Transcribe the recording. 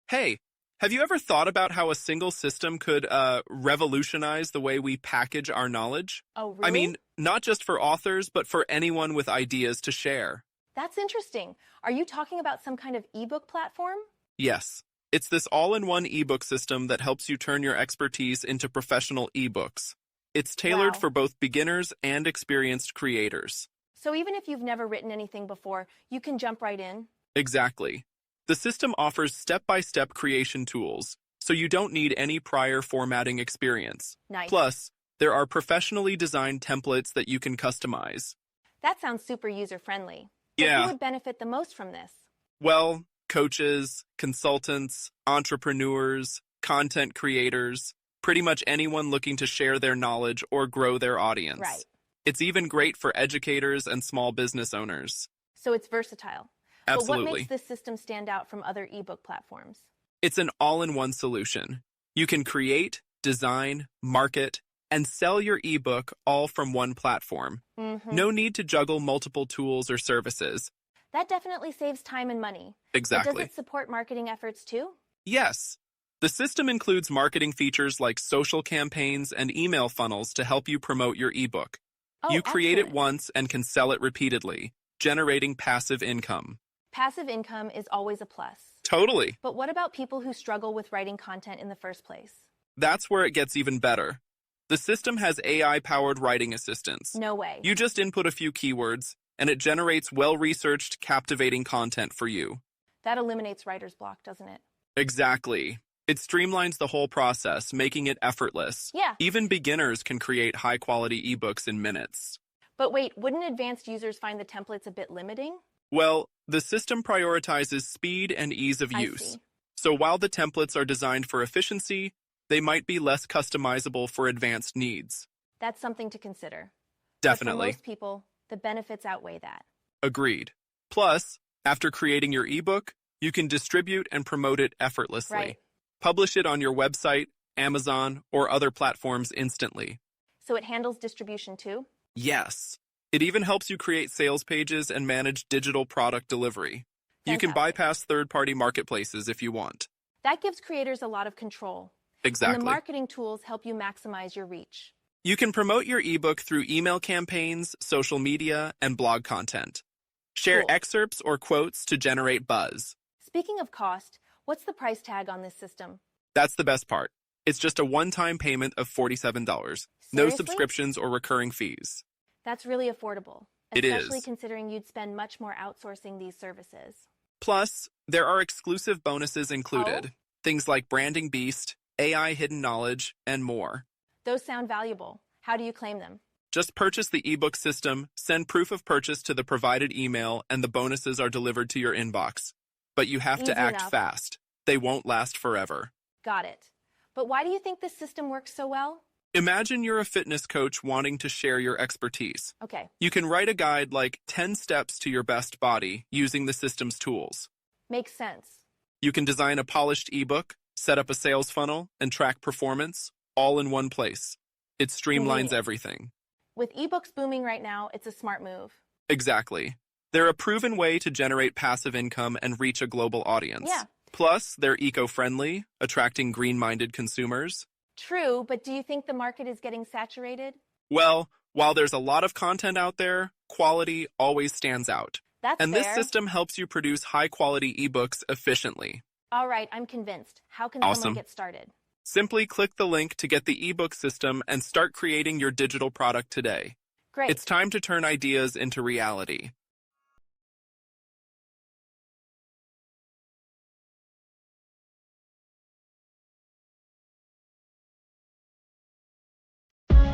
Hey, have you ever thought about how a single system could revolutionize the way we package our knowledge? Oh, I really? mean, not just for authors, but for anyone with ideas to share. That's interesting. Are you talking about some kind of ebook platform? Yes, it's this all-in-one ebook system that helps you turn your expertise into professional ebooks. It's tailored Wow. for both beginners and experienced creators. So even if you've never written anything before, you can jump right in? Exactly. The system offers step-by-step creation tools, so you don't need any prior formatting experience. Nice. Plus, there are professionally designed templates that you can customize. That sounds super user-friendly. But Yeah. who would benefit the most from this? Well, coaches, consultants, entrepreneurs, content creators, pretty much anyone looking to share their knowledge or grow their audience. Right. It's even great for educators and small business owners. So it's versatile. But what Absolutely. makes this system stand out from other ebook platforms? It's an all-in-one solution. You can create, design, market, and sell your ebook all from one platform. No need to juggle multiple tools or services. That definitely saves time and money. But Exactly. does it support marketing efforts too? Yes. The system includes marketing features like social campaigns and email funnels to help you promote your ebook. Oh, You create it excellent. once and can sell it repeatedly, generating passive income. Passive income is always a plus. Totally. But what about people who struggle with writing content in the first place? That's where it gets even better. The system has AI-powered writing assistants. No way. You just input a few keywords, and it generates well-researched, captivating content for you. That eliminates writer's block, doesn't it? Exactly. It streamlines the whole process, making it effortless. Yeah. Even beginners can create high-quality ebooks in minutes. But wait, wouldn't advanced users find the templates a bit limiting? Well, the system prioritizes speed and ease of I use. see. So while the templates are designed for efficiency, they might be less customizable for advanced needs. That's something to consider. Definitely. But for most people, the benefits outweigh that. Agreed. Plus, after creating your ebook, you can distribute and promote it effortlessly. Right. Publish it on your website, Amazon, or other platforms instantly. So it handles distribution too? Yes. It even helps you create sales pages and manage digital product delivery. You can Fantastic. bypass third-party marketplaces if you want. That gives creators a lot of control. And Exactly. the marketing tools help you maximize your reach. You can promote your ebook through email campaigns, social media, and blog content. Share Cool. excerpts or quotes to generate buzz. Speaking of cost, what's the price tag on this system? That's the best part. It's just a one-time payment of $47. No Seriously? subscriptions or recurring fees. That's really affordable, It especially is. considering you'd spend much more outsourcing these services. Plus, there are exclusive bonuses included. Oh? Things like Branding Beast, AI Hidden Knowledge, and more. Those sound valuable. How do you claim them? Just purchase the ebook system, send proof of purchase to the provided email, and the bonuses are delivered to your inbox. But you have Easy to act enough. fast. They won't last forever. Got it. But why do you think this system works so well? Imagine you're a fitness coach wanting to share your expertise. Okay, You can write a guide like 10 steps to your best body using the system's tools. makes sense. You can design a polished ebook, set up a sales funnel, and track performance all in one place. It streamlines Convenient. everything. With ebooks booming right now, it's a smart move. Exactly. They're a proven way to generate passive income and reach a global audience. Yeah. Plus, they're eco-friendly, attracting green-minded consumers. True, but do you think the market is getting saturated? Well, while there's a lot of content out there, quality always stands out. That's And fair. this system helps you produce high-quality ebooks efficiently. All right, I'm convinced. How can Awesome. someone get started? Simply click the link to get the ebook system and start creating your digital product today. Great. It's time to turn ideas into reality.